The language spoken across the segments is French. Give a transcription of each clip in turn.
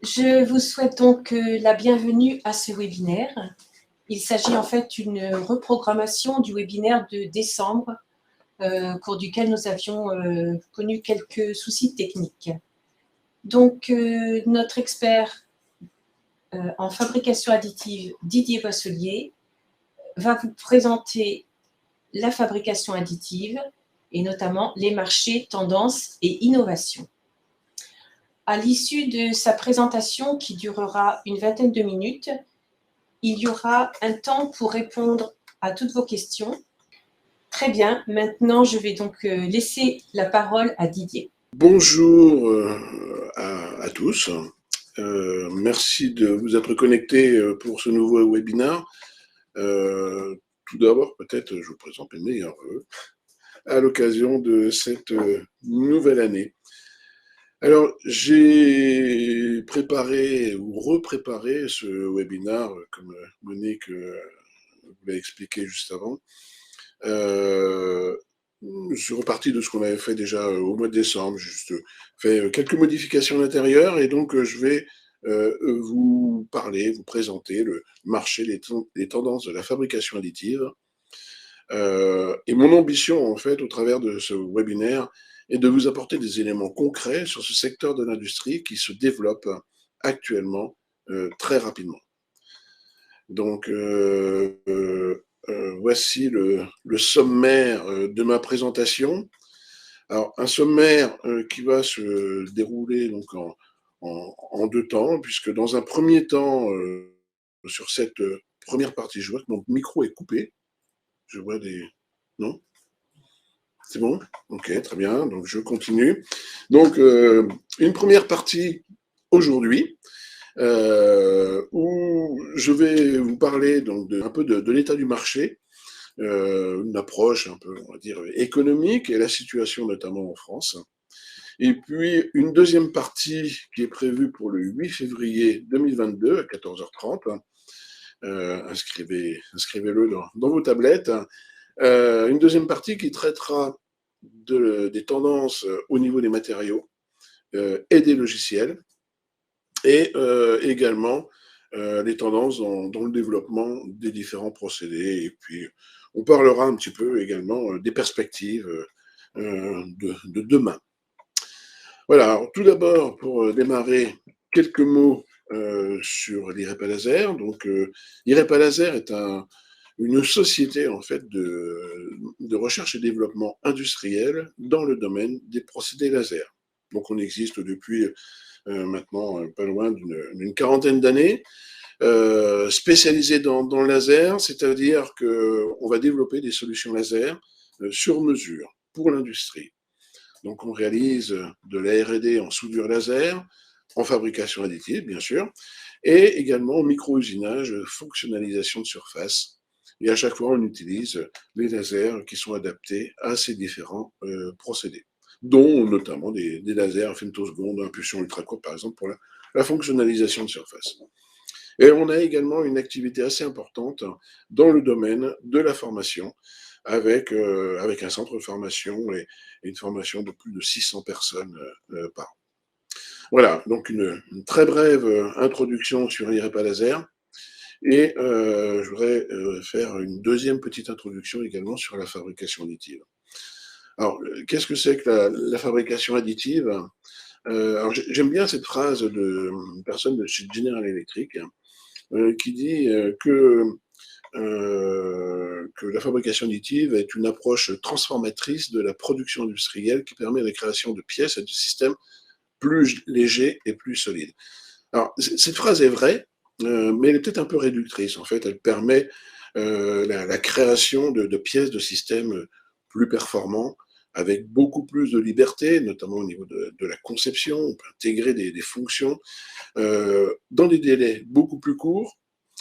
Je vous souhaite donc la bienvenue à ce webinaire. Il s'agit en fait d'une reprogrammation du webinaire de décembre, au cours duquel nous avions connu quelques soucis techniques. Donc, notre expert en fabrication additive, Didier Boisselier, va vous présenter la fabrication additive et notamment les marchés, tendances et innovations. À l'issue de sa présentation, qui durera une vingtaine de minutes, il y aura un temps pour répondre à toutes vos questions. Très bien, maintenant je vais donc laisser la parole à Didier. Bonjour à tous. Merci de vous être connectés pour ce nouveau webinaire. Tout d'abord, peut-être je vous présente mes meilleurs vœux à l'occasion de cette nouvelle année. Alors, j'ai préparé ou repréparé ce webinaire, comme Monique vous l'a expliqué juste avant. Je suis reparti de ce qu'on avait fait déjà au mois de décembre. J'ai juste fait quelques modifications à l'intérieur et donc je vais vous parler, vous présenter le marché, les tendances de la fabrication additive. Et mon ambition, en fait, au travers de ce webinaire, est de vous apporter des éléments concrets sur ce secteur de l'industrie qui se développe actuellement très rapidement. Donc, voici le sommaire de ma présentation. Alors, un sommaire qui va se dérouler donc en deux temps, puisque dans un premier temps, sur cette première partie, je vois que mon micro est coupé. Je vois des... Non? C'est bon? Ok, très bien. Donc, je continue. Donc, une première partie aujourd'hui, où je vais vous parler donc un peu de l'état du marché, une approche un peu, on va dire, économique et la situation notamment en France. Et puis une deuxième partie qui est prévue pour le 8 février 2022 à 14h30. Inscrivez-le dans vos tablettes. Une deuxième partie qui traitera des tendances au niveau des matériaux et des logiciels, et également les tendances dans le développement des différents procédés. Et puis, on parlera un petit peu également des perspectives de demain. Voilà, alors, tout d'abord, pour démarrer, quelques mots sur l'IREPA Laser. Donc, l'IREPA Laser est une société en fait de recherche et développement industriel dans le domaine des procédés laser. Donc, on existe depuis maintenant pas loin d'une quarantaine d'années, spécialisé dans le laser, c'est-à-dire qu'on va développer des solutions laser sur mesure pour l'industrie. Donc on réalise de la R&D en soudure laser, en fabrication additive bien sûr, et également en micro-usinage, fonctionnalisation de surface. Et à chaque fois, on utilise les lasers qui sont adaptés à ces différents procédés, dont notamment des lasers à femtoseconde, impulsion ultra-courte, par exemple, pour la fonctionnalisation de surface. Et on a également une activité assez importante dans le domaine de la formation, avec un centre de formation et une formation de plus de 600 personnes par an. Voilà, donc une très brève introduction sur l'IREPA Laser. Et je voudrais faire une deuxième petite introduction également sur la fabrication additive. Alors, qu'est-ce que c'est que la fabrication additive? Alors, j'aime bien cette phrase d'une personne de chez General Electric qui dit que la fabrication additive est une approche transformatrice de la production industrielle qui permet la création de pièces et de systèmes plus légers et plus solides. Alors, cette phrase est vraie, mais elle est peut-être un peu réductrice. En fait, elle permet la création de pièces, de systèmes plus performants, avec beaucoup plus de liberté, notamment au niveau de la conception. On peut intégrer des fonctions dans des délais beaucoup plus courts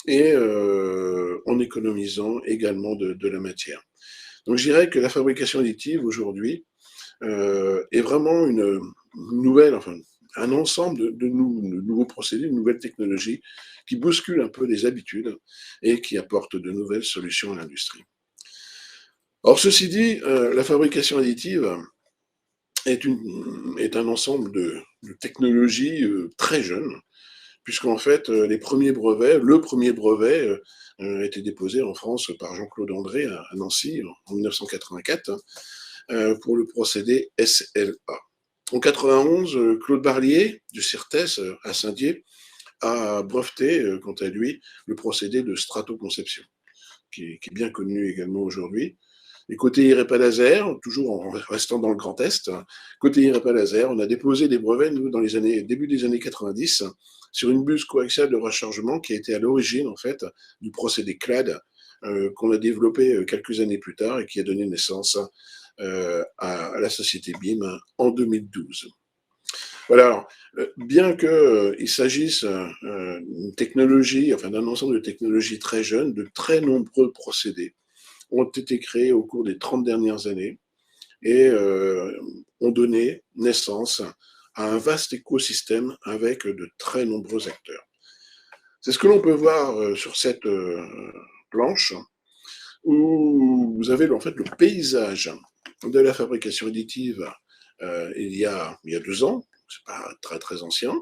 et en économisant également de la matière. Donc, je dirais que la fabrication additive aujourd'hui est vraiment une nouvelle, enfin, un ensemble de nouveaux procédés, de nouvelles technologies qui bousculent un peu les habitudes et qui apportent de nouvelles solutions à l'industrie. Or, ceci dit, la fabrication additive est un ensemble de technologies très jeunes, puisqu'en fait, le premier brevet a été déposé en France par Jean-Claude André à Nancy en 1984 pour le procédé SLA. En 91, Claude Barlier du CIRTES à Saint-Dié a breveté, quant à lui, le procédé de stratoconception, qui est bien connu également aujourd'hui. Et côté IREPA laser, toujours en restant dans le Grand Est, côté IREPA laser, on a déposé des brevets, nous, dans les début des années 90, sur une buse coaxiale de rechargement qui a été à l'origine, en fait, du procédé CLAD, qu'on a développé quelques années plus tard et qui a donné naissance à la société BIM en 2012. Voilà, alors, bien qu'il s'agisse d'une technologie, enfin d'un ensemble de technologies très jeunes, de très nombreux procédés ont été créés au cours des 30 dernières années et ont donné naissance à un vaste écosystème avec de très nombreux acteurs. C'est ce que l'on peut voir sur cette planche, où vous avez en fait le paysage de la fabrication additive il y a 2 ans, c'est pas très très ancien.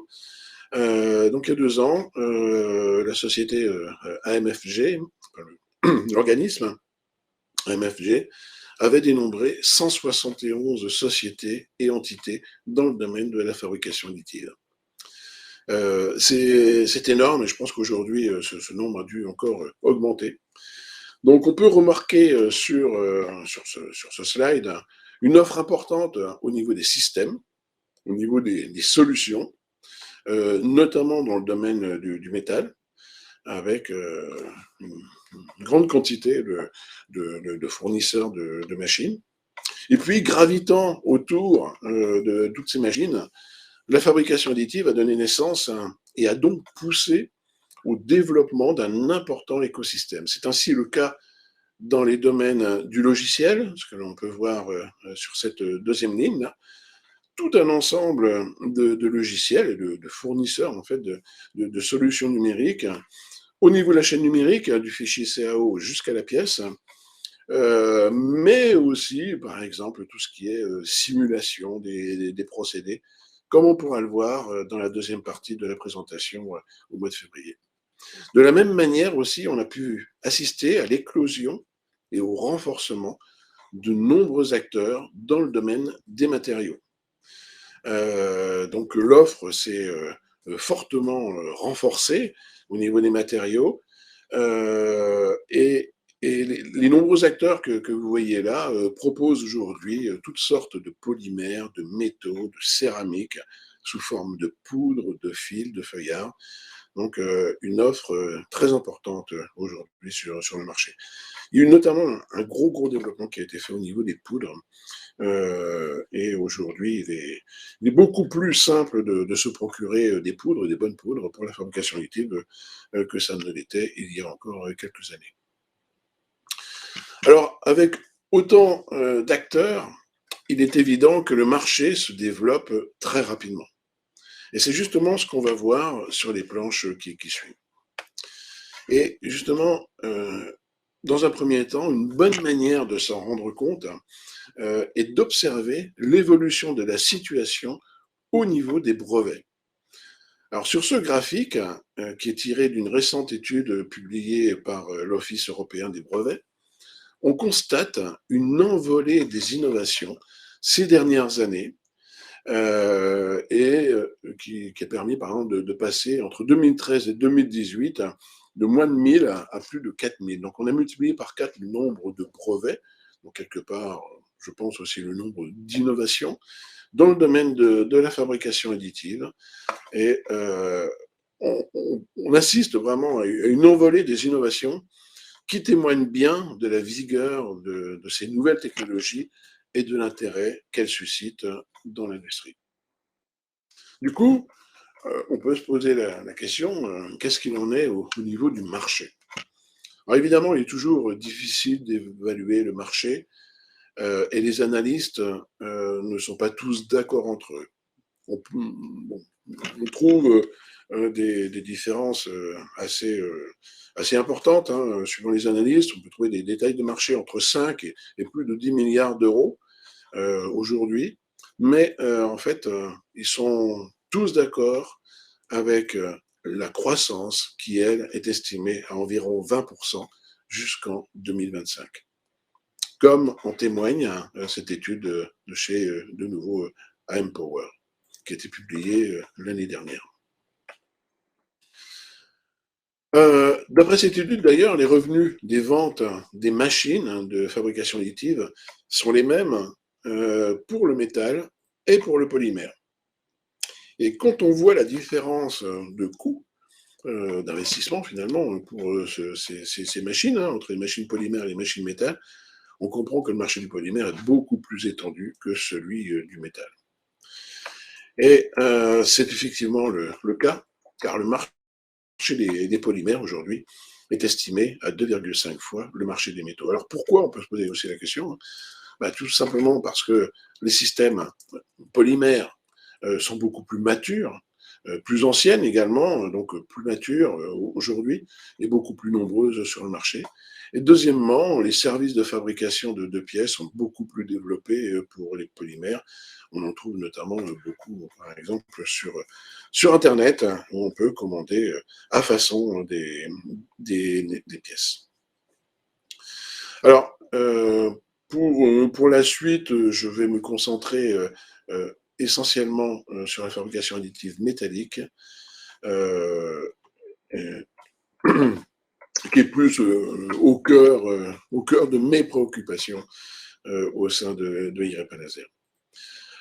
Donc il y a 2 ans, la société AMFG, l'organisme AMFG, avait dénombré 171 sociétés et entités dans le domaine de la fabrication additive. C'est énorme et je pense qu'aujourd'hui, ce nombre a dû encore augmenter. Donc on peut remarquer sur ce slide une offre importante au niveau des systèmes, au niveau des solutions, notamment dans le domaine du métal, avec une grande quantité de fournisseurs de machines. Et puis, gravitant autour de toutes ces machines, la fabrication additive a donné naissance et a donc poussé au développement d'un important écosystème. C'est ainsi le cas dans les domaines du logiciel, ce que l'on peut voir sur cette deuxième ligne, là, tout un ensemble de logiciels et de fournisseurs en fait, de solutions numériques au niveau de la chaîne numérique, du fichier CAO jusqu'à la pièce, mais aussi, par exemple, tout ce qui est simulation des procédés, comme on pourra le voir dans la deuxième partie de la présentation au mois de février. De la même manière aussi, on a pu assister à l'éclosion et au renforcement de nombreux acteurs dans le domaine des matériaux. Donc l'offre s'est fortement renforcée au niveau des matériaux et les nombreux acteurs que vous voyez là proposent aujourd'hui toutes sortes de polymères, de métaux, de céramiques sous forme de poudre, de fils, de feuillards. Donc une offre très importante aujourd'hui sur le marché. Il y a eu notamment un gros développement qui a été fait au niveau des poudres. Et aujourd'hui, il est beaucoup plus simple de se procurer des poudres, des bonnes poudres pour la fabrication additive que ça ne l'était il y a encore quelques années. Alors, avec autant d'acteurs, il est évident que le marché se développe très rapidement. Et c'est justement ce qu'on va voir sur les planches qui suivent. Et justement, dans un premier temps, une bonne manière de s'en rendre compte est d'observer l'évolution de la situation au niveau des brevets. Alors sur ce graphique, qui est tiré d'une récente étude publiée par l'Office européen des brevets, on constate une envolée des innovations ces dernières années qui a permis par exemple de passer entre 2013 et 2018 de moins de 1000 à plus de 4000. Donc on a multiplié par 4 le nombre de brevets, donc quelque part je pense aussi le nombre d'innovations dans le domaine de la fabrication additive. Et on assiste vraiment à une envolée des innovations qui témoigne bien de la vigueur de ces nouvelles technologies et de l'intérêt qu'elles suscitent dans l'industrie. Du coup, on peut se poser la question, qu'est-ce qu'il en est au niveau du marché? Alors évidemment, il est toujours difficile d'évaluer le marché et les analystes ne sont pas tous d'accord entre eux. On trouve des différences assez importantes. Hein. Suivant les analystes, on peut trouver des détails de marché entre 5 et plus de 10 milliards d'euros aujourd'hui. Mais en fait, ils sont tous d'accord avec la croissance qui, elle, est estimée à environ 20% jusqu'en 2025. Comme en témoigne cette étude de chez, de nouveau, Empower, qui a été publiée l'année dernière. D'après cette étude, d'ailleurs, les revenus des ventes des machines de fabrication additive sont les mêmes pour le métal et pour le polymère. Et quand on voit la différence de coût d'investissement, finalement, pour ces machines, entre les machines polymères et les machines métal, on comprend que le marché du polymère est beaucoup plus étendu que celui du métal. Et c'est effectivement le cas, car le marché des polymères aujourd'hui est estimé à 2,5 fois le marché des métaux. Alors pourquoi? On peut se poser aussi la question. Tout simplement parce que les systèmes polymères sont beaucoup plus matures, plus anciennes également, donc plus matures aujourd'hui et beaucoup plus nombreuses sur le marché. Et deuxièmement, les services de fabrication de pièces sont beaucoup plus développés pour les polymères. On en trouve notamment beaucoup, par exemple, sur Internet, où on peut commander à façon des pièces. Alors, pour la suite, je vais me concentrer essentiellement sur la fabrication additive métallique, euh, euh, qui est plus au cœur de mes préoccupations au sein de IREPA Laser.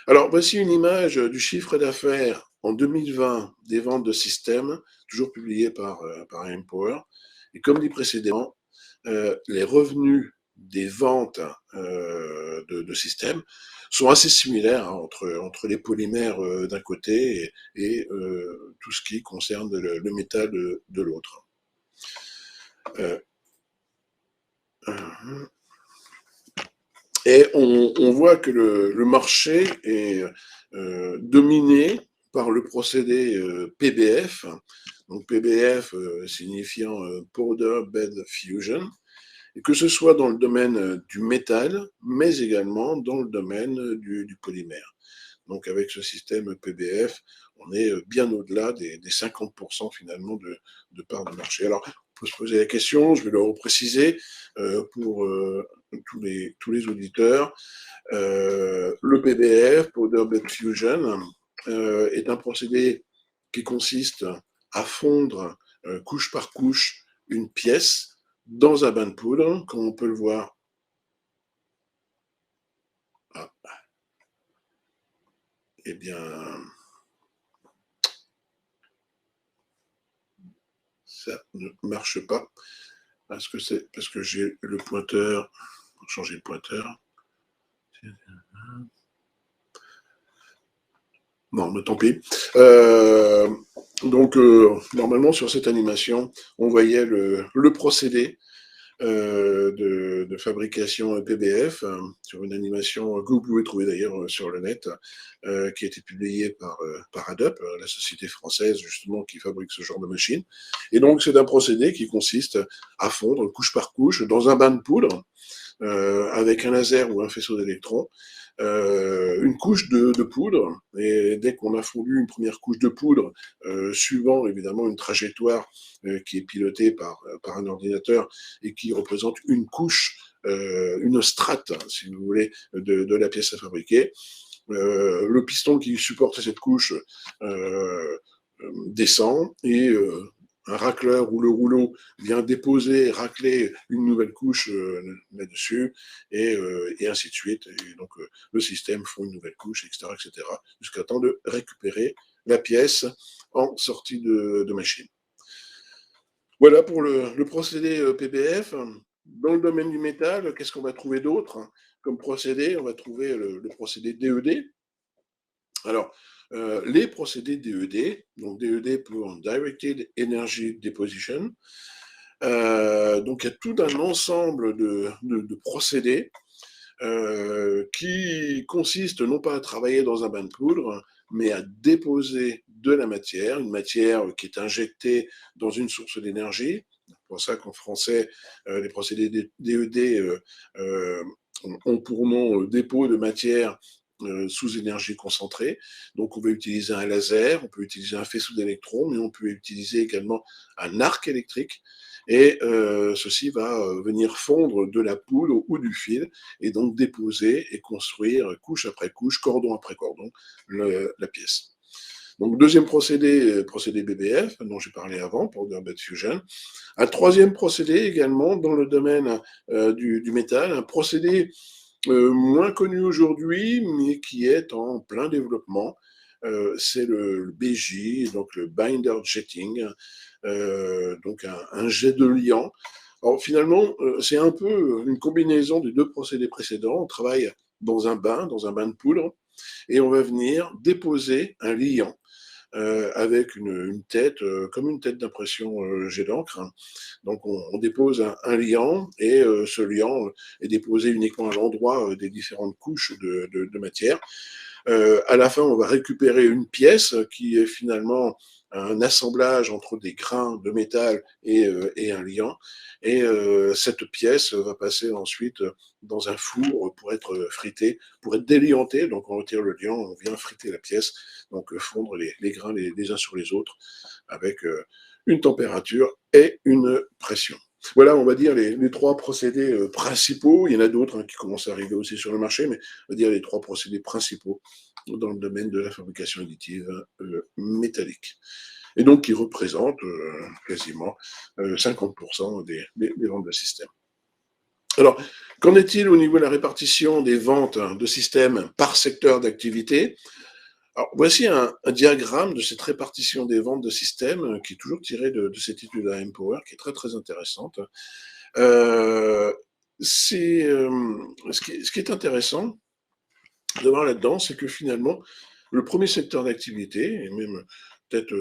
Alors, voici une image du chiffre d'affaires en 2020 des ventes de systèmes, toujours publié par Empower. Et comme dit précédemment, les revenus des ventes de systèmes sont assez similaires entre les polymères d'un côté et tout ce qui concerne le métal de l'autre. Et on voit que le marché est dominé par le procédé PBF, donc PBF signifiant Powder Bed Fusion, et que ce soit dans le domaine du métal, mais également dans le domaine du polymère. Donc avec ce système PBF, on est bien au-delà des 50% finalement de part de marché. Alors, on peut se poser la question, je vais le repréciser pour tous les auditeurs. Le PBF, Powder Bed Fusion, est un procédé qui consiste à fondre couche par couche une pièce dans un bain de poudre, comme on peut le voir. Ah. Eh bien, ça ne marche pas. Parce que j'ai le pointeur. Pour changer le pointeur. Non, mais tant pis. Donc, normalement, sur cette animation, on voyait le procédé de fabrication PBF sur une animation que vous pouvez trouver d'ailleurs sur le net, qui a été publiée par Adobe, la société française justement qui fabrique ce genre de machine. Et donc, c'est un procédé qui consiste à fondre couche par couche dans un bain de poudre avec un laser ou un faisceau d'électrons, une couche de poudre, et dès qu'on a fondu une première couche de poudre, suivant évidemment une trajectoire qui est pilotée par un ordinateur et qui représente une couche, une strate, si vous voulez, de la pièce à fabriquer, le piston qui supporte cette couche descend et un racleur ou le rouleau vient déposer, racler une nouvelle couche là-dessus, et ainsi de suite. Et donc, le système fond une nouvelle couche, etc., jusqu'à temps de récupérer la pièce en sortie de machine. Voilà pour le procédé PBF. Dans le domaine du métal, qu'est-ce qu'on va trouver d'autre comme procédé? On va trouver le procédé DED. Alors, les procédés DED, donc DED pour Directed Energy Deposition, donc il y a tout un ensemble de procédés qui consistent non pas à travailler dans un bain de poudre, mais à déposer de la matière, une matière qui est injectée dans une source d'énergie. C'est pour ça qu'en français, les procédés DED ont pour nom dépôt de matière sous énergie concentrée. Donc, on va utiliser un laser, on peut utiliser un faisceau d'électrons, mais on peut utiliser également un arc électrique. Et ceci va venir fondre de la poudre ou du fil et donc déposer et construire couche après couche, cordon après cordon, la pièce. Donc, deuxième procédé, procédé BBF, dont j'ai parlé avant, Powder Bed Fusion. Un troisième procédé également dans le domaine du métal, un procédé moins connu aujourd'hui, mais qui est en plein développement. C'est le BJ, donc le Binder Jetting, donc un jet de liant. Alors finalement, c'est un peu une combinaison des deux procédés précédents. On travaille dans un bain de poudre, et on va venir déposer un liant avec une tête, comme une tête d'impression jet d'encre. Donc on dépose un liant, et ce liant est déposé uniquement à l'endroit des différentes couches de matière. À la fin, on va récupérer une pièce qui est finalement un assemblage entre des grains de métal et un liant. Et cette pièce va passer ensuite dans un four pour être fritée, pour être déliantée. Donc on retire le liant, on vient friter la pièce, donc fondre les grains les uns sur les autres avec une température et une pression. Voilà, on va dire les trois procédés principaux. Il y en a d'autres qui commencent à arriver aussi sur le marché, mais on va dire les trois procédés principaux dans le domaine de la fabrication additive métallique. Et donc qui représentent quasiment 50% des ventes de systèmes. Alors, qu'en est-il au niveau de la répartition des ventes de systèmes par secteur d'activité? Alors, voici un diagramme de cette répartition des ventes de systèmes qui est toujours tiré de cette étude à Empower, qui est très très intéressante. Ce qui est intéressant de voir là-dedans, c'est que finalement, le premier secteur d'activité, et même peut-être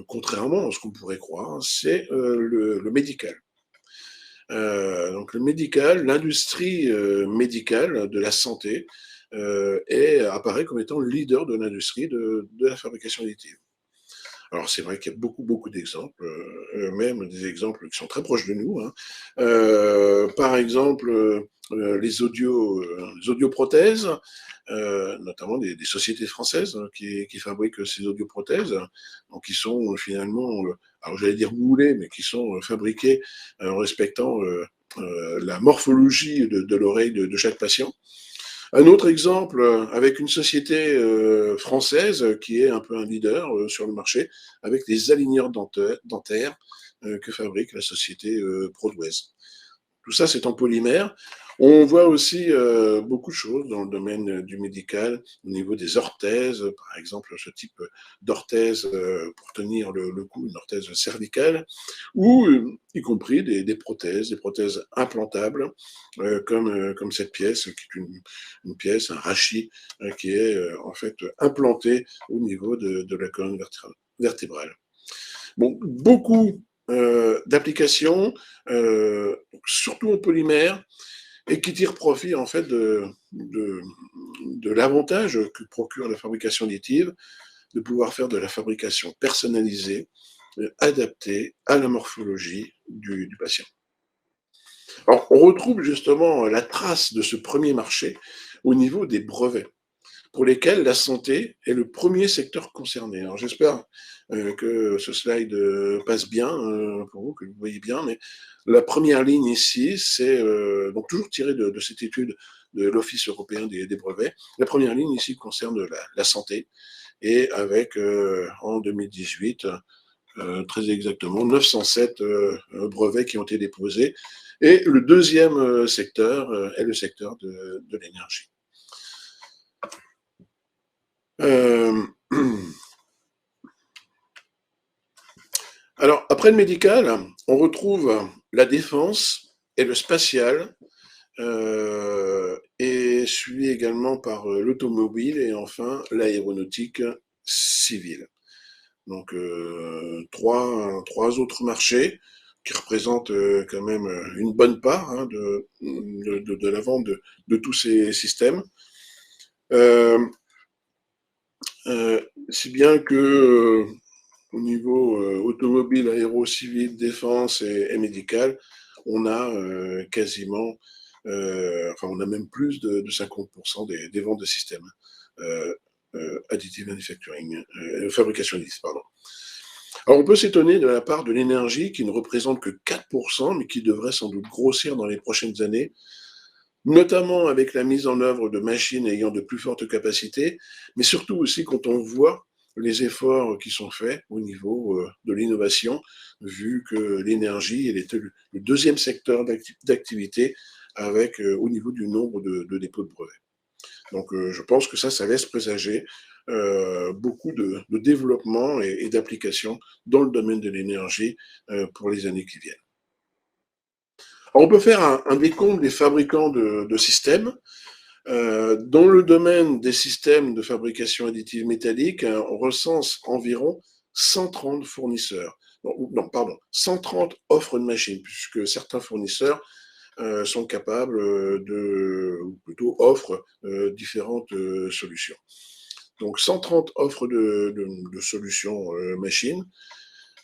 contrairement à ce qu'on pourrait croire, c'est le médical. Donc le médical, l'industrie médicale de la santé apparaît comme étant le leader de l'industrie de la fabrication additive. Alors c'est vrai qu'il y a beaucoup, beaucoup d'exemples, même des exemples qui sont très proches de nous, hein. Par exemple, les audioprothèses, notamment des sociétés françaises qui fabriquent ces audioprothèses, donc qui sont finalement, alors j'allais dire moulées, mais qui sont fabriquées en respectant la morphologie de l'oreille de chaque patient. Un autre exemple avec une société française qui est un peu un leader sur le marché, avec des aligneurs dentaires que fabrique la société Prodways. Tout ça, c'est en polymère. On voit aussi beaucoup de choses dans le domaine du médical, au niveau des orthèses, par exemple, ce type d'orthèse pour tenir le cou, une orthèse cervicale, ou y compris des prothèses implantables, comme cette pièce, qui est une pièce, un rachis, qui est en fait implanté au niveau de la colonne vertébrale. Bon, beaucoup d'applications, surtout en polymère, et qui tirent profit en fait de l'avantage que procure la fabrication additive, de pouvoir faire de la fabrication personnalisée, adaptée à la morphologie du patient. Alors, on retrouve justement la trace de ce premier marché au niveau des brevets, pour lesquels la santé est le premier secteur concerné. Alors j'espère que ce slide passe bien pour vous, que vous voyez bien, mais la première ligne ici, c'est donc toujours tiré de cette étude de l'Office européen des brevets. La première ligne ici concerne la santé, et avec en 2018, très exactement, 907 brevets qui ont été déposés. Et le deuxième secteur est le secteur de l'énergie. Alors, après le médical, on retrouve la défense et le spatial, et suivi également par l'automobile et enfin l'aéronautique civile. Donc, trois autres marchés qui représentent quand même une bonne part hein, de la vente de tous ces systèmes. Si bien que au niveau automobile, aéro, civil, défense et médical, on a quasiment, enfin on a même plus de 50% des ventes de systèmes. additive manufacturing, fabrication additive, pardon. Alors, on peut s'étonner de la part de l'énergie qui ne représente que 4%, mais qui devrait sans doute grossir dans les prochaines années, notamment avec la mise en œuvre de machines ayant de plus fortes capacités, mais surtout aussi quand on voit les efforts qui sont faits au niveau de l'innovation, vu que l'énergie est le deuxième secteur d'activité avec au niveau du nombre de dépôts de brevets. Donc je pense que ça laisse présager beaucoup de développement et d'applications dans le domaine de l'énergie pour les années qui viennent. Alors, on peut faire un décompte des fabricants de systèmes. Dans le domaine des systèmes de fabrication additive métallique, on recense environ 130 fournisseurs. Non, pardon, 130 offres de machines, puisque certains fournisseurs sont capables ou plutôt offrent différentes solutions. Donc 130 offres de solutions machines,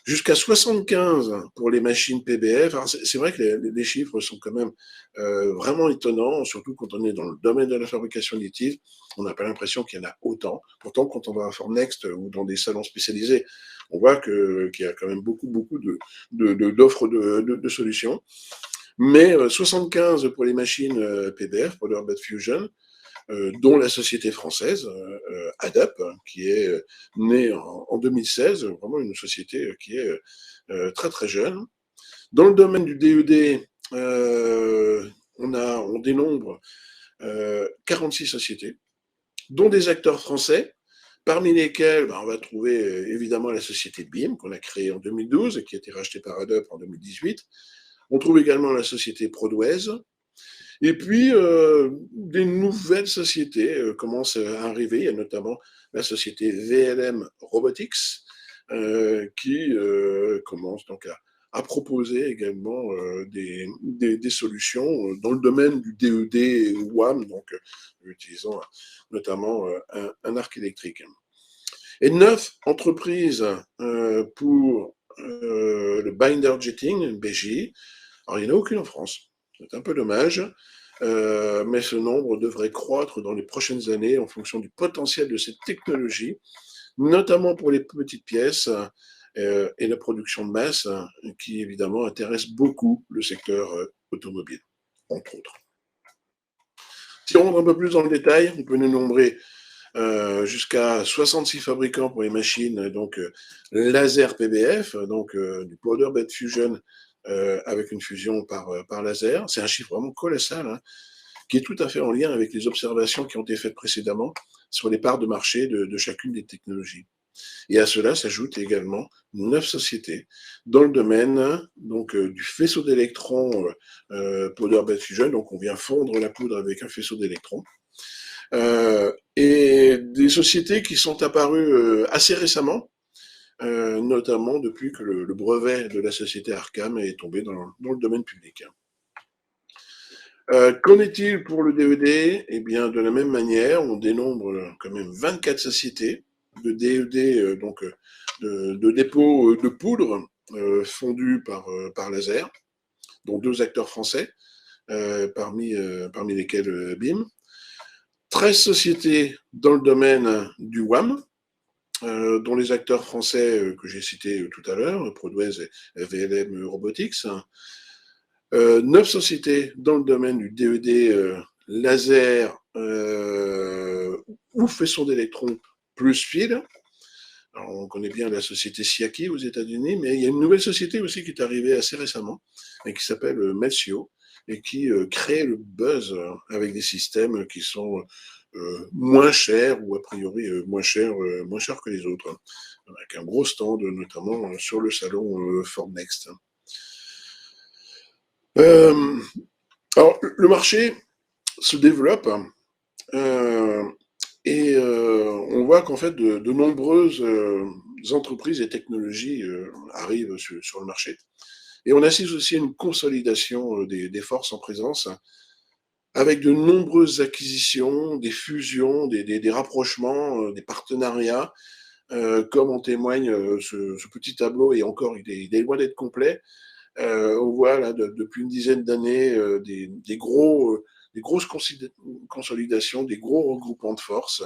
jusqu'à 75 pour les machines PBF. Alors c'est vrai que les chiffres sont quand même vraiment étonnants, surtout quand on est dans le domaine de la fabrication additive. On n'a pas l'impression qu'il y en a autant. Pourtant, quand on va à Formnext ou dans des salons spécialisés, on voit qu'il y a quand même beaucoup d'offres de solutions. Mais 75 pour les machines PBF, Powder Bed Fusion, dont la société française, ADAP, qui est née en 2016, vraiment une société qui est très très jeune. Dans le domaine du DED, on dénombre 46 sociétés, dont des acteurs français, parmi lesquels on va trouver évidemment la société BIM, qu'on a créée en 2012 et qui a été rachetée par ADAP en 2018. On trouve également la société Prodways. Et puis, des nouvelles sociétés commencent à arriver. Il y a notamment la société VLM Robotics qui commence donc à proposer également des solutions dans le domaine du DED WAM, donc utilisant notamment un arc électrique. Et 9 entreprises pour le binder jetting, BJ. Alors, il n'y en a aucune en France. C'est un peu dommage, mais ce nombre devrait croître dans les prochaines années en fonction du potentiel de cette technologie, notamment pour les petites pièces et la production de masse, qui évidemment intéresse beaucoup le secteur automobile, entre autres. Si on rentre un peu plus dans le détail, on peut nous nombrer jusqu'à 66 fabricants pour les machines, donc laser PBF, donc du Powder Bed Fusion avec une fusion par laser. C'est un chiffre vraiment colossal, hein, qui est tout à fait en lien avec les observations qui ont été faites précédemment sur les parts de marché de chacune des technologies. Et à cela s'ajoutent également 9 sociétés dans le domaine donc, du faisceau d'électrons Powder Bed Fusion. Donc on vient fondre la poudre avec un faisceau d'électrons. Et des sociétés qui sont apparues assez récemment, notamment depuis que le brevet de la société Arcam est tombé dans le domaine public. Qu'en est-il pour le DED? Eh bien, de la même manière, on dénombre quand même 24 sociétés de DED, donc de dépôts de poudre fondus par laser, dont 2 acteurs français, parmi lesquels BIM. 13 sociétés dans le domaine du WAM, dont les acteurs français que j'ai cités tout à l'heure, Prodways et VLM Robotics. 9 sociétés dans le domaine du DED laser ou faisceau d'électrons plus fil. Alors, on connaît bien la société Siaki aux États-Unis, mais il y a une nouvelle société aussi qui est arrivée assez récemment et qui s'appelle Melsio et qui crée le buzz avec des systèmes qui sont moins chers ou a priori moins chers que les autres, avec un gros stand notamment sur le salon Formnext. Alors, le marché se développe et on voit qu'en fait de nombreuses entreprises et technologies arrivent sur le marché. Et on assiste aussi à une consolidation des forces en présence avec de nombreuses acquisitions, des fusions, des rapprochements, des partenariats, comme en témoigne ce petit tableau, et encore il est loin d'être complet. On voit là depuis une dizaine d'années des gros grosses consolidations, des gros regroupements de forces.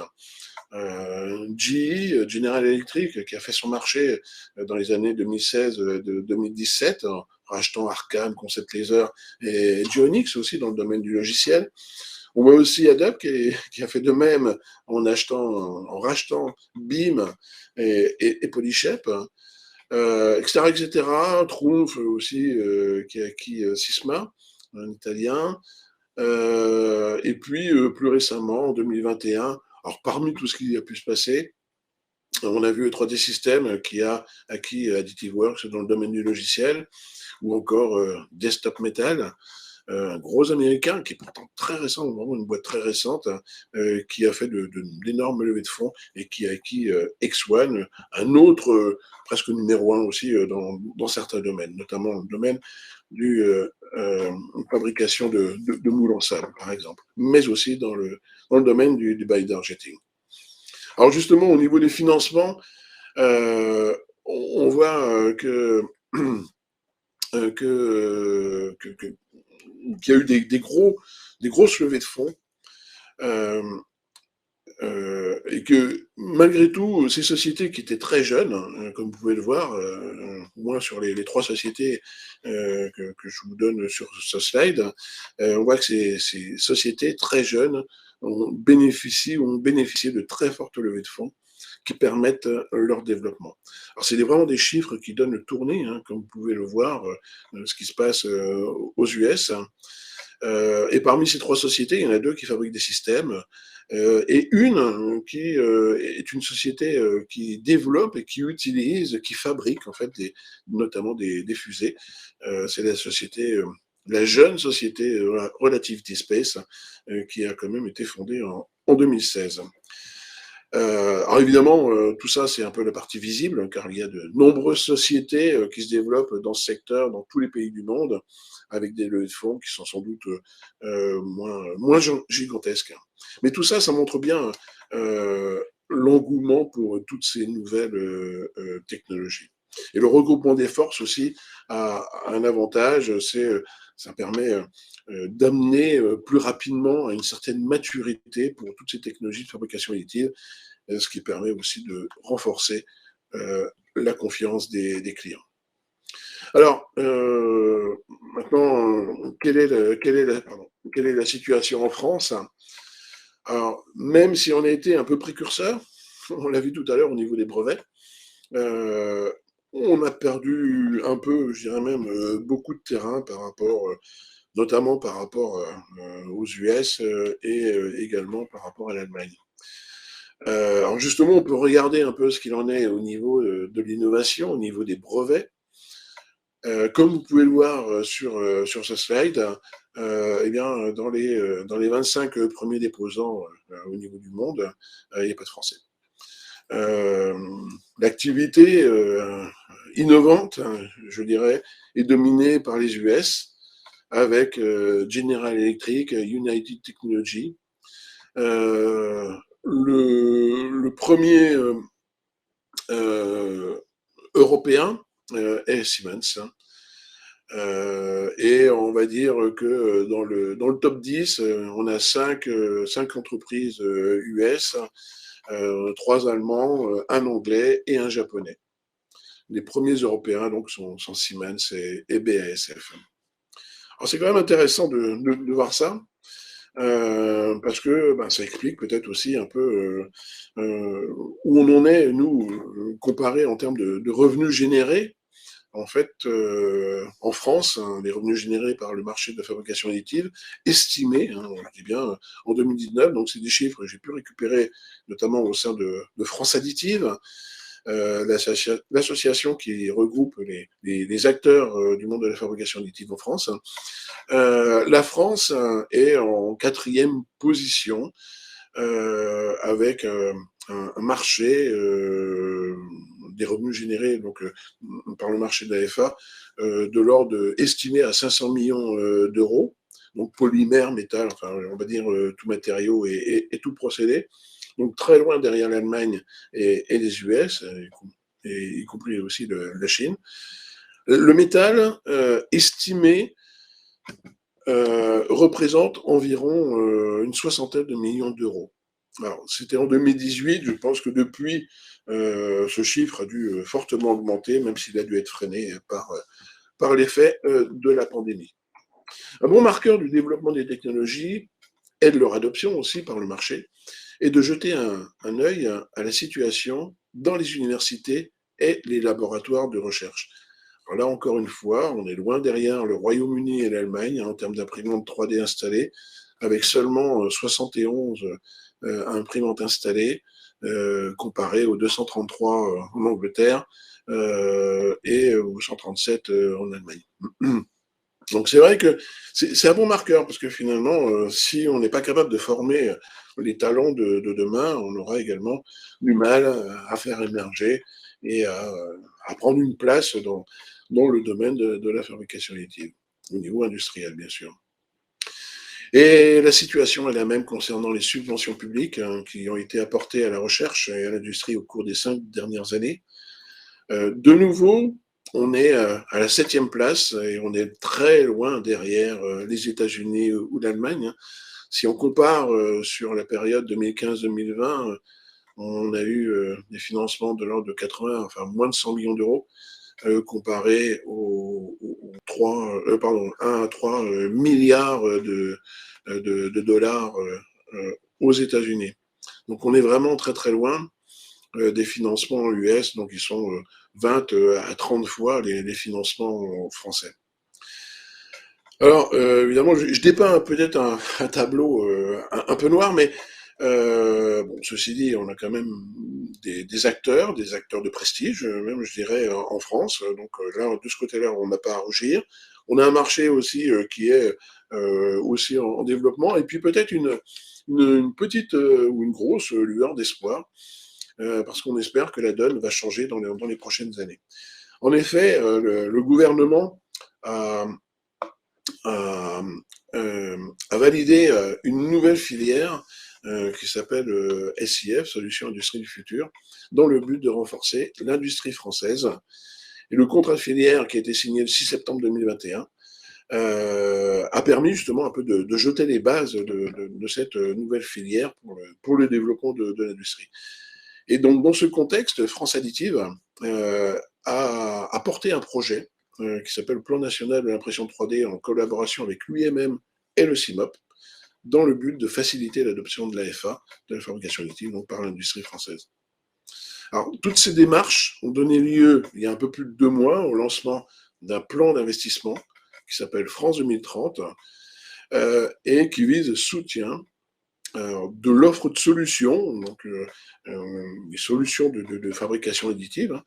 GE, General Electric, qui a fait son marché dans les années 2016-2017, en rachetant Arcan, Concept Laser et Geonix aussi dans le domaine du logiciel. On voit aussi Adobe qui a fait de même en rachetant BIM et Polyshep, etc., etc. Trumpf aussi, qui a acquis Sysma, un Italien. Et puis, plus récemment, en 2021, alors parmi tout ce qui a pu se passer, on a vu 3D Systems qui a acquis Additive Works dans le domaine du logiciel, ou encore Desktop Metal, un gros américain qui est pourtant très récent, vraiment une boîte très récente, qui a fait d'énormes levées de fonds et qui a acquis X1, un autre presque numéro un aussi dans certains domaines, notamment le domaine du fabrication de moules en sable, par exemple, mais aussi dans le domaine du binder jetting. Alors justement, au niveau des financements, on voit qu'il y a eu des grosses levées de fonds, et que malgré tout, ces sociétés qui étaient très jeunes, comme vous pouvez le voir, moi sur les 3 sociétés que je vous donne sur ce slide, on voit que ces sociétés très jeunes ont bénéficié de très fortes levées de fonds qui permettent leur développement. Alors c'est vraiment des chiffres qui donnent le tournis, hein, comme vous pouvez le voir, ce qui se passe aux US. Et parmi ces 3 sociétés, il y en a 2 qui fabriquent des systèmes, et une qui est une société qui développe et qui utilise, qui fabrique en fait notamment des fusées. C'est la jeune société Relativity Space, qui a quand même été fondée en 2016. Alors évidemment, tout ça, c'est un peu la partie visible, car il y a de nombreuses sociétés qui se développent dans ce secteur, dans tous les pays du monde, avec des levées de fonds qui sont sans doute moins gigantesques. Mais tout ça, ça montre bien l'engouement pour toutes ces nouvelles technologies. Et le regroupement des forces aussi a un avantage, ça permet d'amener plus rapidement à une certaine maturité pour toutes ces technologies de fabrication additive, ce qui permet aussi de renforcer la confiance des clients. Alors, maintenant, quelle est la situation en France? Alors, même si on a été un peu précurseur, on l'a vu tout à l'heure au niveau des brevets, on a perdu un peu, je dirais même beaucoup de terrain notamment par rapport aux US et également par rapport à l'Allemagne. Alors justement, on peut regarder un peu ce qu'il en est au niveau de l'innovation, au niveau des brevets. Comme vous pouvez le voir sur ce slide, eh bien, dans les 25 premiers déposants au niveau du monde, il n'y a pas de Français. L'activité innovante, je dirais, est dominée par les US, avec General Electric, United Technology. Le premier européen est Siemens. Et on va dire que dans le top 10, on a 5 entreprises US, 3 Allemands, un Anglais et un Japonais. Les premiers Européens donc sont Siemens et BASF. Alors c'est quand même intéressant de voir ça, parce que ça explique peut-être aussi un peu où on en est, nous, comparé en termes de revenus générés. En fait, en France, les revenus générés par le marché de la fabrication additive, estimés, on le dit bien, en 2019, donc c'est des chiffres que j'ai pu récupérer notamment au sein de France Additive, l'association qui regroupe les acteurs du monde de la fabrication additive en France. La France est en 4e position, avec un marché des revenus générés donc, par le marché de l'AFA de l'ordre estimé à 500 millions d'euros, donc polymère, métal, enfin on va dire tout matériau et tout procédé, donc très loin derrière l'Allemagne et les US, y compris aussi la Chine. Le métal estimé représente environ une soixantaine de millions d'euros. Alors, c'était en 2018, je pense que depuis, ce chiffre a dû fortement augmenter, même s'il a dû être freiné par l'effet de la pandémie. Un bon marqueur du développement des technologies et de leur adoption aussi par le marché est de jeter un œil à la situation dans les universités et les laboratoires de recherche. Alors là, encore une fois, on est loin derrière le Royaume-Uni et l'Allemagne en termes d'imprimantes 3D installées, avec seulement 71 imprimantes installées, comparé aux 233 en Angleterre et aux 137 en Allemagne. Donc c'est vrai que c'est un bon marqueur, parce que finalement, si on n'est pas capable de former les talents de demain, on aura également du mal à faire émerger et à prendre une place dans le domaine de la fabrication additive, au niveau industriel, bien sûr. Et la situation est la même concernant les subventions publiques qui ont été apportées à la recherche et à l'industrie au cours des 5 dernières années. De nouveau, on est à la 7e place et on est très loin derrière les États-Unis ou l'Allemagne. Si on compare sur la période 2015-2020, on a eu des financements de l'ordre de 80, enfin moins de 100 millions d'euros, comparé aux 1 à 3 milliards de dollars aux États-Unis. Donc on est vraiment très très loin des financements US, donc ils sont 20 à 30 fois les financements français. Alors, évidemment, je dépeins peut-être un tableau un peu noir, mais bon, ceci dit, on a quand même des acteurs de prestige, même je dirais en France. Donc là, de ce côté-là, on n'a pas à rougir. On a un marché aussi qui est aussi en développement, et puis peut-être une petite ou une grosse lueur d'espoir, parce qu'on espère que la donne va changer dans les prochaines années. En effet, le gouvernement a, a, a validé une nouvelle filière qui s'appelle SIF, Solutions Industrie du Futur, dans le but de renforcer l'industrie française. Et le contrat de filière qui a été signé le 6 septembre 2021 a permis justement un peu de jeter les bases de cette nouvelle filière pour le développement de l'industrie. Et donc, dans ce contexte, France Additive a porté un projet qui s'appelle le Plan national de l'impression 3D en collaboration avec l'UIMM et le CIMOP, dans le but de faciliter l'adoption de l'AFA, de la fabrication additive, donc par l'industrie française. Alors, toutes ces démarches ont donné lieu, il y a un peu plus de 2 mois, au lancement d'un plan d'investissement qui s'appelle France 2030 et qui vise le soutien de l'offre de solutions, donc des solutions de fabrication additive,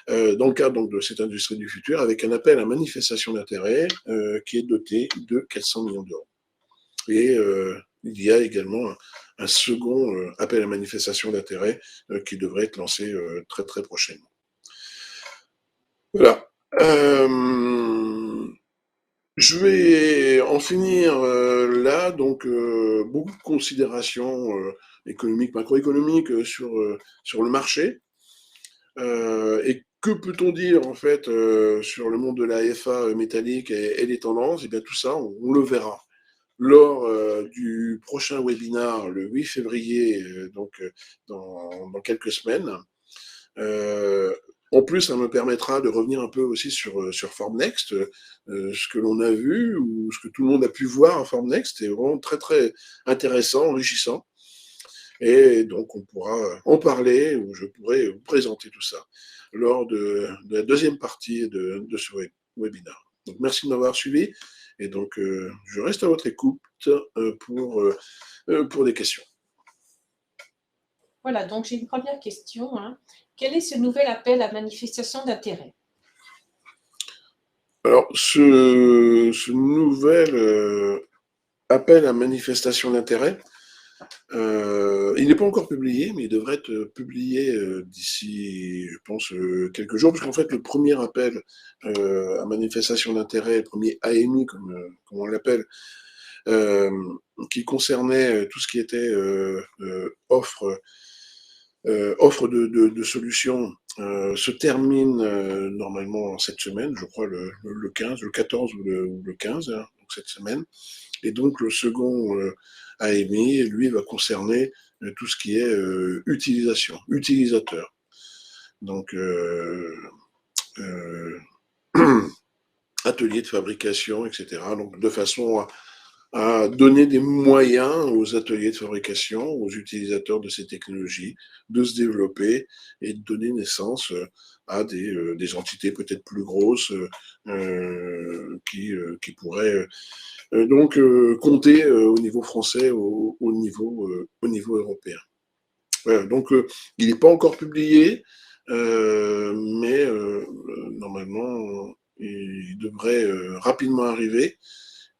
dans le cadre donc, de cette industrie du futur, avec un appel à manifestation d'intérêt qui est doté de 400 millions d'euros. Et il y a également un second appel à manifestation d'intérêt qui devrait être lancé très très prochainement. Voilà. Je vais en finir là, donc beaucoup de considérations économiques, macroéconomiques sur le marché. Et que peut-on dire en fait sur le monde de la FA métallique et les tendances? Et bien tout ça, on le verra lors du prochain webinaire le 8 février, donc dans quelques semaines. En plus, ça me permettra de revenir un peu aussi sur Formnext, ce que l'on a vu ou ce que tout le monde a pu voir à Formnext est vraiment très très intéressant, enrichissant. Et donc, on pourra en parler ou je pourrai vous présenter tout ça lors de la deuxième partie de ce webinaire. Donc, merci de m'avoir suivi et donc je reste à votre écoute pour des questions. Voilà, donc j'ai une première question. Quel est ce nouvel appel à manifestation d'intérêt? Alors, ce nouvel appel à manifestation d'intérêt, il n'est pas encore publié, mais il devrait être publié d'ici, je pense, quelques jours, parce qu'en fait, le premier appel à manifestation d'intérêt, le premier AMI, comme on l'appelle, qui concernait tout ce qui était offre de solutions, se termine normalement cette semaine, je crois le 15, le 14 ou le 15, hein, donc cette semaine. Et donc le second AMI, lui, va concerner tout ce qui est utilisateur. Donc atelier de fabrication, etc. Donc de façon à donner des moyens aux ateliers de fabrication, aux utilisateurs de ces technologies, de se développer et de donner naissance à des entités peut-être plus grosses qui pourraient donc compter au niveau français, au niveau européen. Voilà, donc il n'est pas encore publié, mais normalement il devrait rapidement arriver.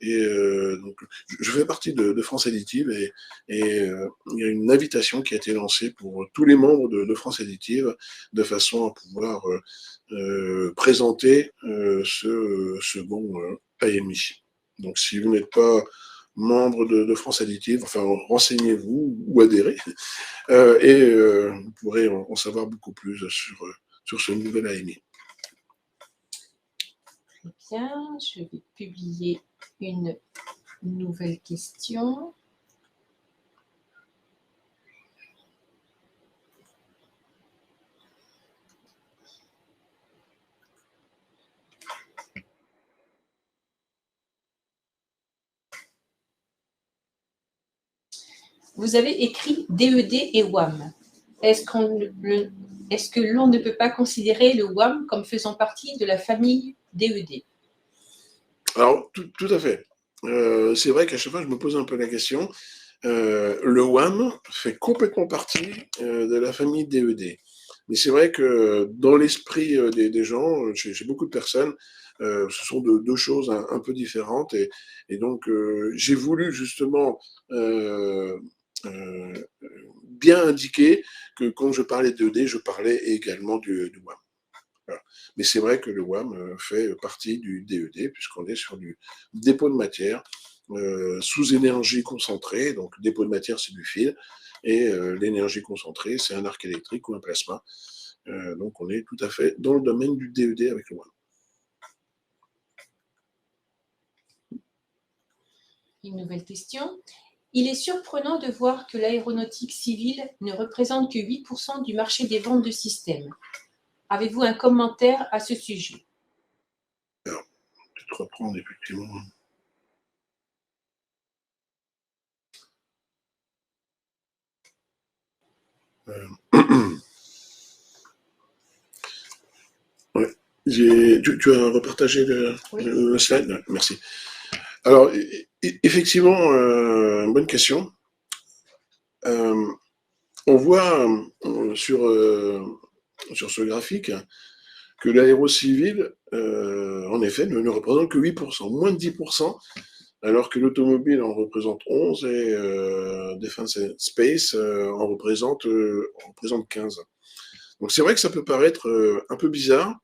Et donc, je fais partie de France Additive et il y a une invitation qui a été lancée pour tous les membres de France Additive de façon à pouvoir présenter ce second AMI. Donc, si vous n'êtes pas membre de France Additive, enfin, renseignez-vous ou adhérez et vous pourrez en savoir beaucoup plus sur ce nouvel AMI. Très bien, je vais publier une nouvelle question. Vous avez écrit DED et WAM. Est-ce que l'on ne peut pas considérer le WAM comme faisant partie de la famille DED? Alors, tout à fait. C'est vrai qu'à chaque fois, je me pose un peu la question. Le WAM fait complètement partie de la famille DED. Mais c'est vrai que dans l'esprit des gens, chez beaucoup de personnes, ce sont deux choses un peu différentes. Et donc, j'ai voulu justement euh, bien indiquer que quand je parlais de DED, je parlais également du WAM. Voilà. Mais c'est vrai que le WAM fait partie du DED, puisqu'on est sur du dépôt de matière sous énergie concentrée. Donc, dépôt de matière, c'est du fil. Et l'énergie concentrée, c'est un arc électrique ou un plasma. Donc, on est tout à fait dans le domaine du DED avec le WAM. Une nouvelle question. Il est surprenant de voir que l'aéronautique civile ne représente que 8% du marché des ventes de systèmes. Avez-vous un commentaire à ce sujet? Alors, peut-être reprendre effectivement. Ouais. Tu as repartagé le slide? Ouais, merci. Alors, effectivement, bonne question. On voit sur ce graphique que l'aérocivil, en effet, ne représente que 8%, moins de 10%, alors que l'automobile en représente 11% et Defense and Space en représente 15%. Donc c'est vrai que ça peut paraître un peu bizarre.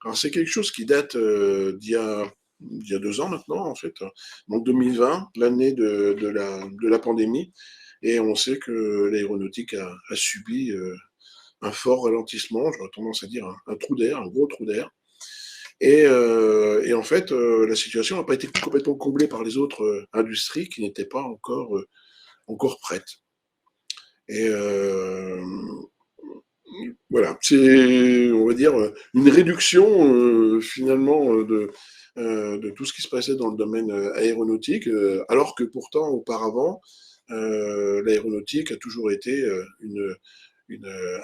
Alors c'est quelque chose qui date d'il y a 2 ans maintenant, en fait. Donc 2020, l'année de la pandémie. Et on sait que l'aéronautique a subi un fort ralentissement, j'aurais tendance à dire un trou d'air, un gros trou d'air. Et en fait, la situation n'a pas été complètement comblée par les autres industries qui n'étaient pas encore prêtes. Et voilà, c'est, on va dire, une réduction finalement de tout ce qui se passait dans le domaine aéronautique, alors que pourtant, auparavant, l'aéronautique a toujours été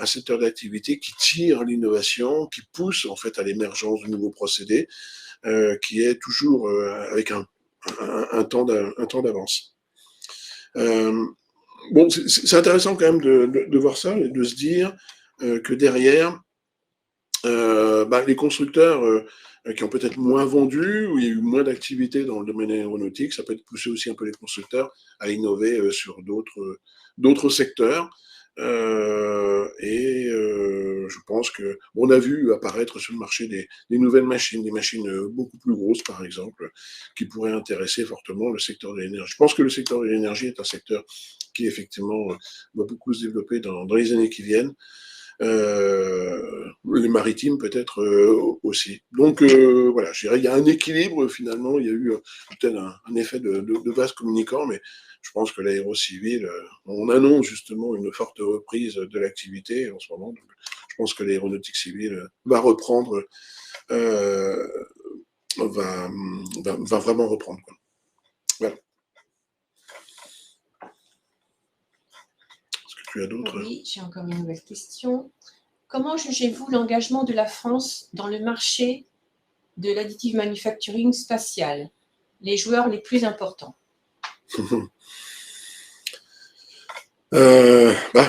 un secteur d'activité qui tire l'innovation, qui pousse en fait à l'émergence de nouveaux procédés, qui est toujours avec un temps d'avance. Bon, c'est intéressant quand même de voir ça et de se dire que derrière, les constructeurs qui ont peut-être moins vendu, où il y a eu moins d'activité dans le domaine aéronautique, ça peut pousser aussi un peu les constructeurs à innover sur d'autres secteurs. Je pense que on a vu apparaître sur le marché des nouvelles machines, des machines beaucoup plus grosses par exemple, qui pourraient intéresser fortement le secteur de l'énergie. Je pense que le secteur de l'énergie est un secteur qui effectivement va beaucoup se développer dans les années qui viennent. les maritimes peut-être aussi. Donc voilà, je dirais il y a un équilibre finalement, il y a eu peut-être un effet de vase communicant, mais je pense que l'aérocivil, on annonce justement une forte reprise de l'activité en ce moment, donc je pense que l'aéronautique civile va reprendre, euh, va vraiment reprendre, quoi. Voilà. Est-ce que tu as d'autres? Oui, j'ai encore une nouvelle question. Comment jugez-vous l'engagement de la France dans le marché de l'additive manufacturing spatial, les joueurs les plus importants? Bah,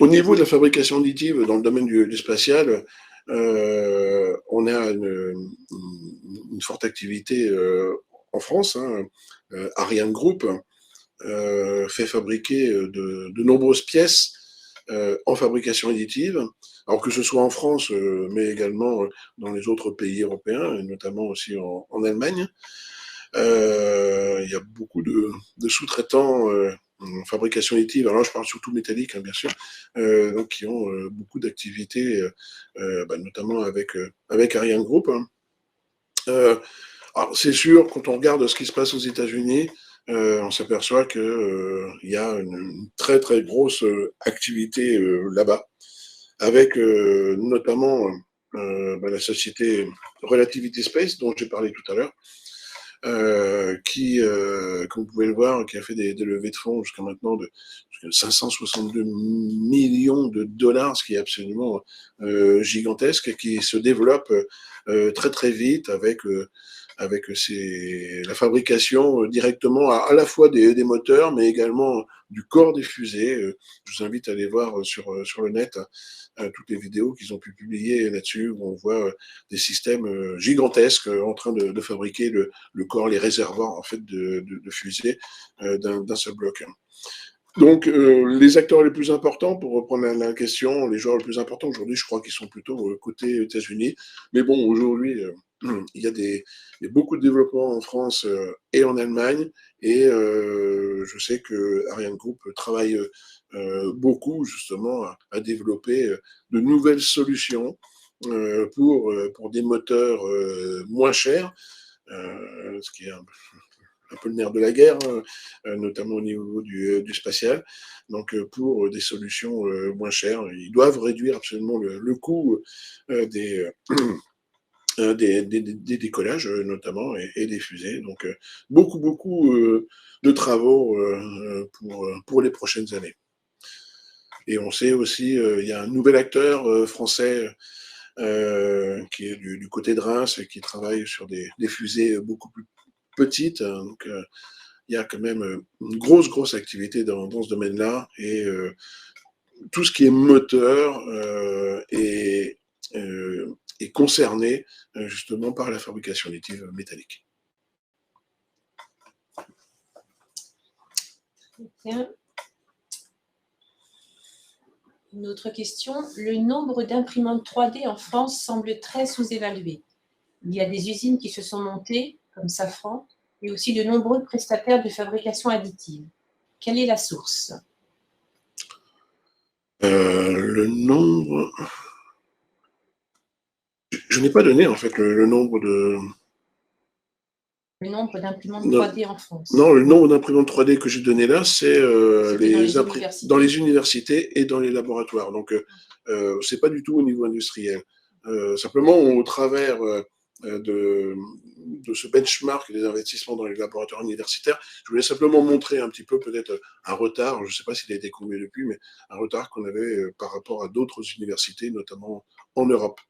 au niveau de la fabrication additive dans le domaine du spatial, on a une forte activité en France, hein. Ariane Group fait fabriquer de nombreuses pièces en fabrication additive, alors que ce soit en France, mais également dans les autres pays européens, et notamment aussi en Allemagne. Il y a beaucoup de sous-traitants en fabrication additive. Alors là, je parle surtout métallique, hein, bien sûr, donc qui ont beaucoup d'activités, notamment avec Ariane Group, hein. Alors c'est sûr, quand on regarde ce qui se passe aux États-Unis, on s'aperçoit que il y a une très très grosse activité là-bas, avec notamment la société Relativity Space dont j'ai parlé tout à l'heure, qui, comme vous pouvez le voir, qui a fait des levées de fonds jusqu'à maintenant de 562 millions de dollars, ce qui est absolument gigantesque, et qui se développe très très vite avec la fabrication directement à la fois des moteurs, mais également du corps des fusées. Je vous invite à aller voir sur le net toutes les vidéos qu'ils ont pu publier là-dessus, où on voit des systèmes gigantesques en train de fabriquer le corps, les réservoirs en fait de fusées d'un seul bloc. Donc, les acteurs les plus importants, pour reprendre la question, les joueurs les plus importants aujourd'hui, je crois qu'ils sont plutôt côté États-Unis. Mais bon, aujourd'hui, il y a beaucoup de développement en France et en Allemagne. Et je sais que Ariane Group travaille beaucoup justement à développer de nouvelles solutions pour des moteurs moins chers, ce qui est un peu le nerf de la guerre, notamment au niveau du spatial. Donc, pour des solutions moins chères, ils doivent réduire absolument le coût des, des décollages, notamment, et des fusées. Donc, beaucoup de travaux pour les prochaines années. Et on sait aussi, il y a un nouvel acteur français qui est du côté de Reims et qui travaille sur des fusées beaucoup plus petites. Donc, il y a quand même une grosse activité dans ce domaine-là, et tout ce qui est moteur est concerné justement par la fabrication additive métallique. Bien. Une autre question. Le nombre d'imprimantes 3D en France semble très sous-évalué. Il y a des usines qui se sont montées, comme Safran, et aussi de nombreux prestataires de fabrication additive. Quelle est la source? Le nombre... Je n'ai pas donné en fait le nombre de... Le nombre d'imprimantes Non. 3D en France. Non, le nombre d'imprimantes 3D que j'ai donné là, c'est dans les universités et dans les laboratoires. Donc, c'est pas du tout au niveau industriel. Simplement, au travers de ce benchmark des investissements dans les laboratoires universitaires, je voulais simplement montrer un petit peu peut-être un retard, je ne sais pas s'il a été comblé depuis, mais un retard qu'on avait par rapport à d'autres universités, notamment en Europe.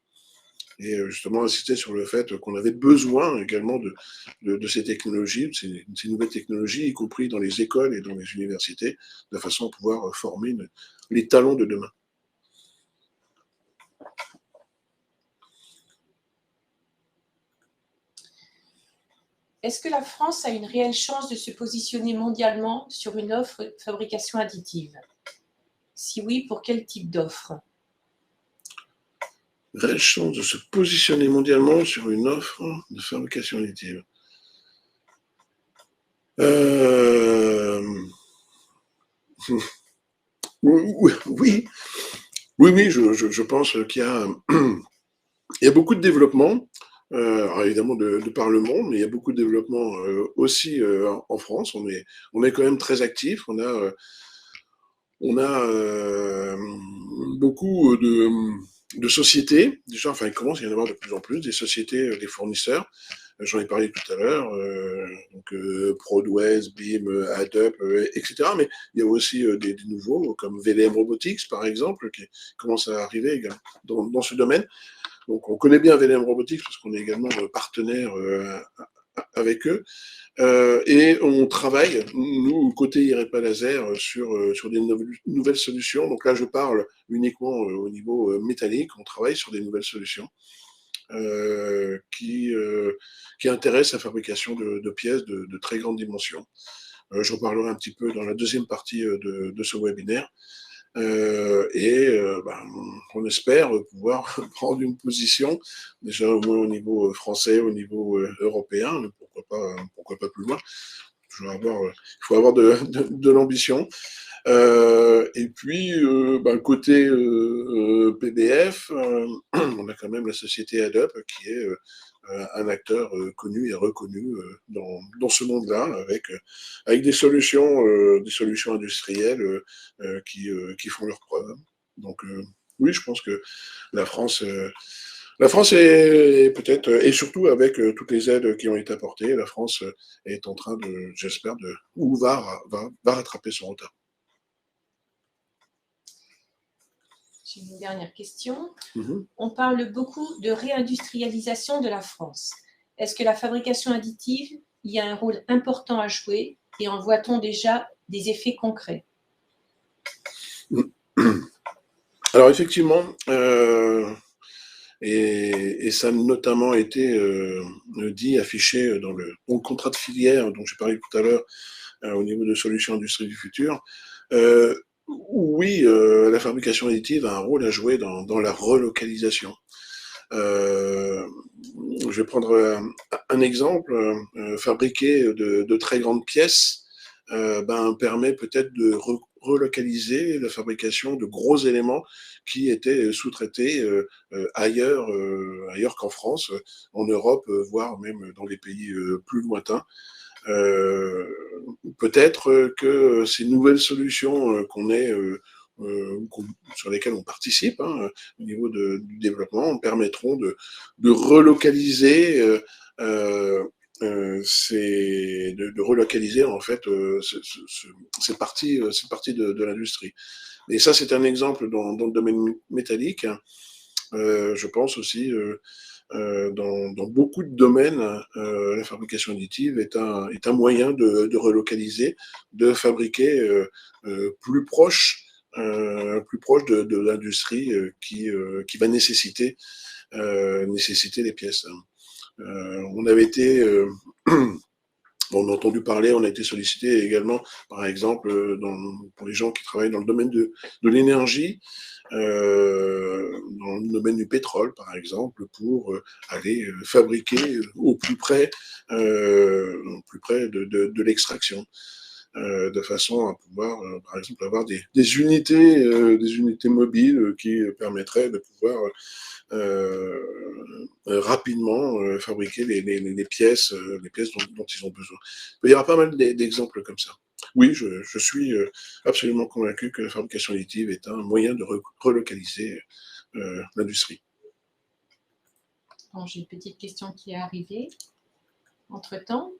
Et justement insister sur le fait qu'on avait besoin également de ces technologies, de ces nouvelles technologies, y compris dans les écoles et dans les universités, de façon à pouvoir former les talents de demain. Est-ce que la France a une réelle chance de se positionner mondialement sur une offre de fabrication additive? Si oui, pour quel type d'offre? Réelle chance de se positionner mondialement sur une offre de fabrication additive. Oui, Oui, oui, je pense qu'il y a, il y a beaucoup de développement, alors évidemment de par le monde, mais il y a beaucoup de développement aussi en France. On est quand même très actifs. On a beaucoup de sociétés. Déjà, enfin, il commence à y en avoir de plus en plus, des sociétés, des fournisseurs. J'en ai parlé tout à l'heure, donc Prodways, BIM, AddUp, etc. Mais il y a aussi des nouveaux, comme VLM Robotics, par exemple, qui commencent à arriver également dans ce domaine. Donc, on connaît bien VLM Robotics parce qu'on est également partenaire avec eux. Et on travaille, nous, côté IREPA Laser, sur des nouvelles solutions. Donc là, je parle uniquement au niveau métallique. On travaille sur des nouvelles solutions euh, qui, euh, qui intéressent la fabrication de pièces de très grande dimension. J'en parlerai un petit peu dans la deuxième partie de ce webinaire. Ben, on espère pouvoir prendre une position, déjà au moins au niveau français, au niveau européen, mais pourquoi pas plus loin. Il faut avoir de l'ambition. Et puis, ben, côté PBF, on a quand même la société AddUp qui est un acteur connu et reconnu dans ce monde-là, avec des solutions industrielles qui font leurs preuves. Donc, oui, je pense que la France, euh, la France est peut-être, et surtout avec toutes les aides qui ont été apportées, la France est en train de, j'espère, ou va rattraper son retard. J'ai une dernière question. Mhm. On parle beaucoup de réindustrialisation de la France. Est-ce que la fabrication additive y a un rôle important à jouer et en voit-on déjà des effets concrets? Alors effectivement, et ça a notamment été dit, affiché dans le contrat de filière dont j'ai parlé tout à l'heure au niveau de Solutions Industrie du Futur. Euh, oui, la fabrication additive a un rôle à jouer dans la relocalisation. Euh, je vais prendre un exemple. Fabriquer de très grandes pièces ben, permet peut-être de relocaliser la fabrication de gros éléments qui étaient sous-traités ailleurs qu'en France, en Europe, voire même dans les pays plus lointains. Euh, Peut-être que ces nouvelles solutions sur lesquelles on participe au niveau du développement permettront de relocaliser de relocaliser en fait cette partie de l'industrie. Et ça, c'est un exemple dans le domaine métallique. Je pense aussi dans beaucoup de domaines, la fabrication additive est un moyen de relocaliser, de fabriquer plus proche de l'industrie qui va nécessiter les pièces. On avait été on a entendu parler, on a été sollicité également, par exemple, pour les gens qui travaillent dans le domaine de l'énergie, dans le domaine du pétrole, par exemple, pour aller fabriquer au plus près de l'extraction, de façon à pouvoir, par exemple, avoir des unités mobiles qui permettraient de pouvoir rapidement fabriquer les pièces dont ils ont besoin. Il y aura pas mal d'exemples comme ça. Oui, je suis absolument convaincu que la fabrication additive est un moyen de relocaliser l'industrie. Bon, j'ai une petite question qui est arrivée entre-temps.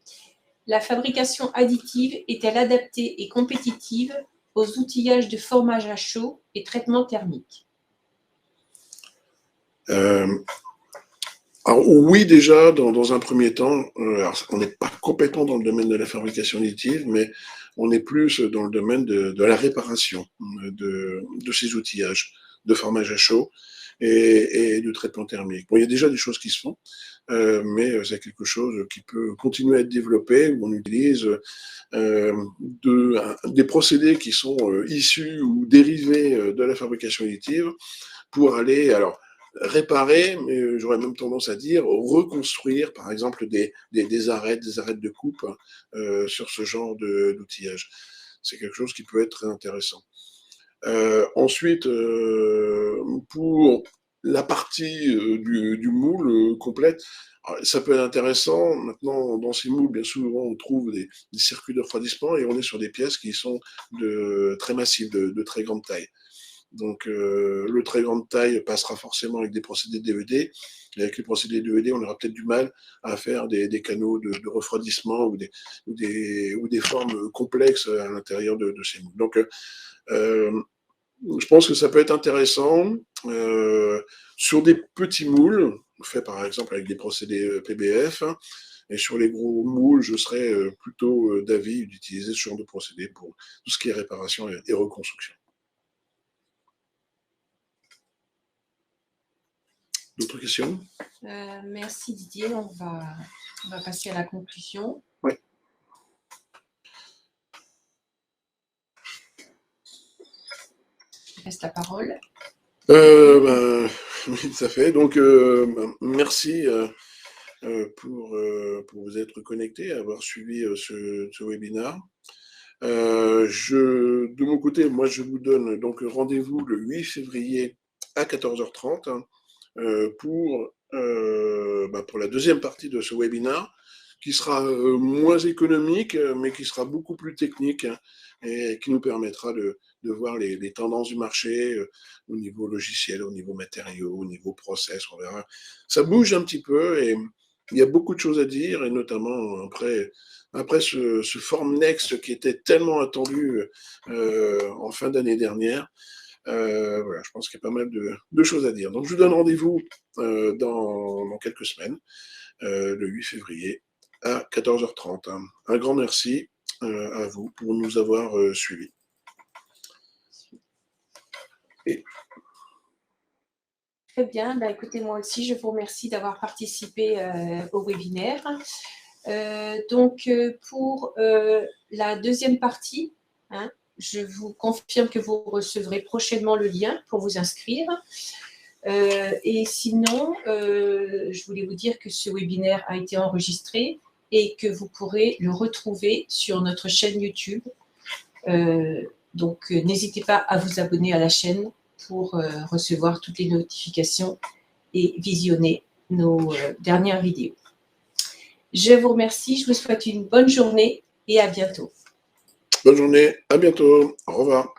La fabrication additive est-elle adaptée et compétitive aux outillages de formage à chaud et traitement thermique? Euh, Alors oui, déjà, dans un premier temps, alors, on n'est pas complètement dans le domaine de la fabrication additive, mais on est plus dans le domaine de la réparation de ces outillages de formage à chaud et de traitement thermique. Bon, il y a déjà des choses qui se font, mais c'est quelque chose qui peut continuer à être développé, où on utilise des procédés qui sont issus ou dérivés de la fabrication additive pour aller, alors, réparer, mais j'aurais même tendance à dire reconstruire, par exemple, des arêtes de coupe sur ce genre d'outillage. C'est quelque chose qui peut être très intéressant. Ensuite, pour la partie du moule complète, ça peut être intéressant. Maintenant, dans ces moules, bien souvent, on trouve des circuits de refroidissement et on est sur des pièces qui sont très massives, de très grande taille. Donc, le très grande taille passera forcément avec des procédés DVD. Et avec les procédés DVD, on aura peut-être du mal à faire des canaux de refroidissement ou des formes complexes à l'intérieur de ces moules. Donc, je pense que ça peut être intéressant sur des petits moules, faits par exemple avec des procédés PBF, hein, et sur les gros moules, je serais plutôt d'avis d'utiliser ce genre de procédé pour tout ce qui est réparation et reconstruction. D'autres questions? Merci Didier, on va passer à la conclusion. Oui. Je laisse la parole. Oui, tout à fait. Donc, merci pour vous être connecté, avoir suivi ce webinaire. De mon côté, moi, je vous donne donc rendez-vous le 8 février à 14h30 pour la deuxième partie de ce webinaire qui sera moins économique, mais qui sera beaucoup plus technique et qui nous permettra de voir les tendances du marché au niveau logiciel, au niveau matériaux, au niveau process, on verra. Ça bouge un petit peu et il y a beaucoup de choses à dire, et notamment après ce Formnext qui était tellement attendu en fin d'année dernière. Voilà, je pense qu'il y a pas mal de choses à dire. Donc, je vous donne rendez-vous dans quelques semaines, le 8 février à 14h30. Un grand merci à vous pour nous avoir suivis. Très bien, écoutez, moi aussi, je vous remercie d'avoir participé au webinaire. Donc, pour la deuxième partie, hein, je vous confirme que vous recevrez prochainement le lien pour vous inscrire. Et sinon, je voulais vous dire que ce webinaire a été enregistré et que vous pourrez le retrouver sur notre chaîne YouTube. Donc, n'hésitez pas à vous abonner à la chaîne pour recevoir toutes les notifications et visionner nos dernières vidéos. Je vous remercie, je vous souhaite une bonne journée et à bientôt. Bonne journée, à bientôt, au revoir.